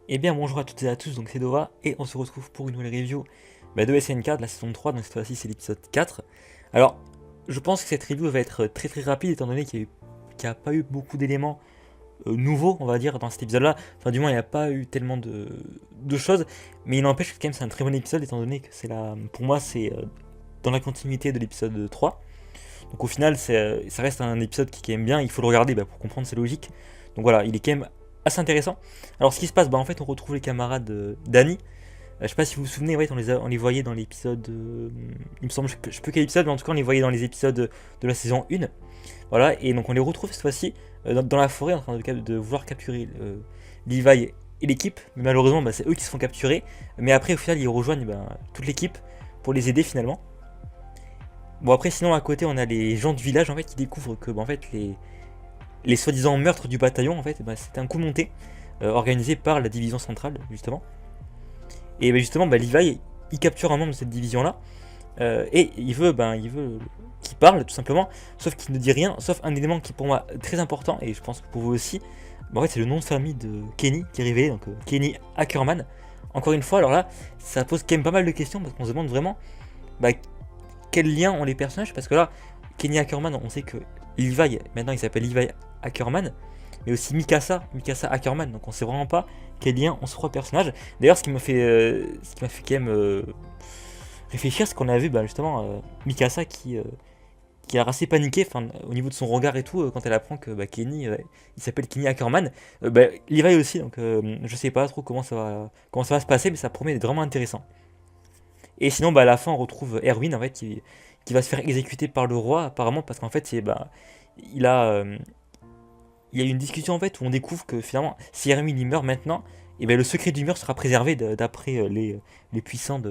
Eh bien bonjour à toutes et à tous, donc c'est Dova, et on se retrouve pour une nouvelle review de SNK de la saison 3, donc cette fois-ci c'est l'épisode 4. Alors, je pense que cette review va être très rapide étant donné qu'il n'y a pas eu beaucoup d'éléments nouveaux, on va dire, dans cet épisode-là. Enfin du moins il n'y a pas eu tellement de choses, mais il n'empêche que quand même c'est un très bon épisode étant donné que pour moi c'est dans la continuité de l'épisode 3. Donc au final ça reste un épisode qui est quand même bien, il faut le regarder pour comprendre ses logiques. Donc voilà, il est quand même assez intéressant. Alors ce qui se passe, en fait on retrouve les camarades d'Annie. Je sais pas si vous vous souvenez, ouais, on les voyait dans l'épisode. Il me semble, je sais plus quel épisode, mais en tout cas on les voyait dans les épisodes de la saison 1. Voilà, et donc on les retrouve cette fois-ci dans la forêt en train de vouloir capturer Levi et l'équipe. Mais malheureusement, c'est eux qui se font capturer. Mais après, au final, ils rejoignent toute l'équipe pour les aider finalement. Bon, après, sinon, à côté, on a les gens du village en fait qui découvrent que en fait, les soi-disant meurtres du bataillon, en fait, c'était un coup monté organisé par la division centrale, justement. Et justement, Levi, il capture un membre de cette division-là, et il veut qu'il parle, tout simplement, sauf qu'il ne dit rien, sauf un élément qui est pour moi très important, et je pense que pour vous aussi, en fait, c'est le nom de famille de Kenny qui est révélé, donc Kenny Ackerman. Encore une fois, alors là, ça pose quand même pas mal de questions, parce qu'on se demande vraiment bah, quel lien ont les personnages, parce que là, Kenny Ackerman, on sait que Levi, maintenant il s'appelle Levi Ackerman, mais aussi Mikasa Ackerman, donc on sait vraiment pas quel lien ont ces trois personnages. D'ailleurs, ce qui m'a fait quand même réfléchir, c'est qu'on a vu justement Mikasa qui a assez paniqué, au niveau de son regard et tout, quand elle apprend que Kenny, il s'appelle Kenny Ackerman. Levi aussi, donc je sais pas trop comment ça va se passer, mais ça promet d'être vraiment intéressant. Et sinon, à la fin, on retrouve Erwin, en fait, qui va se faire exécuter par le roi, apparemment, parce qu'en fait, il a, euh, il y a eu une discussion, en fait, où on découvre que finalement, si Erwin il meurt maintenant, le secret du mur sera préservé d'après les puissants,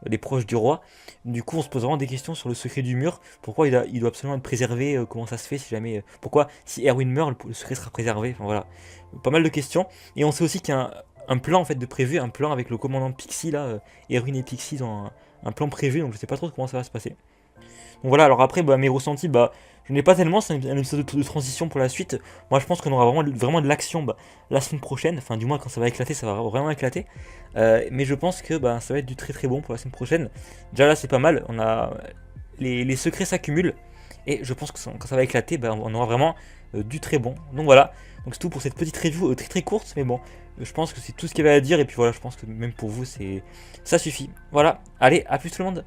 les proches du roi. Du coup, on se pose vraiment des questions sur le secret du mur. Pourquoi il doit absolument être préservé, comment ça se fait si jamais. Pourquoi, si Erwin meurt, le secret sera préservé. Enfin voilà, pas mal de questions. Et on sait aussi qu'il y a un plan en fait de prévu, un plan avec le commandant Pixie là. Erwin et Pixie ont un plan prévu, donc je sais pas trop comment ça va se passer. Donc voilà, alors après, mes ressentis, je n'ai pas tellement, c'est un épisode de transition pour la suite. Moi, je pense qu'on aura vraiment de l'action la semaine prochaine, enfin, du moins, quand ça va éclater, ça va vraiment éclater. Mais je pense que ça va être du très bon pour la semaine prochaine. Déjà là, c'est pas mal, les secrets s'accumulent, et je pense que quand ça va éclater, on aura vraiment du très bon. Donc voilà, donc c'est tout pour cette petite review très courte, mais bon, je pense que c'est tout ce qu'il y avait à dire, et puis voilà, je pense que même pour vous, ça suffit. Voilà, allez, à plus tout le monde.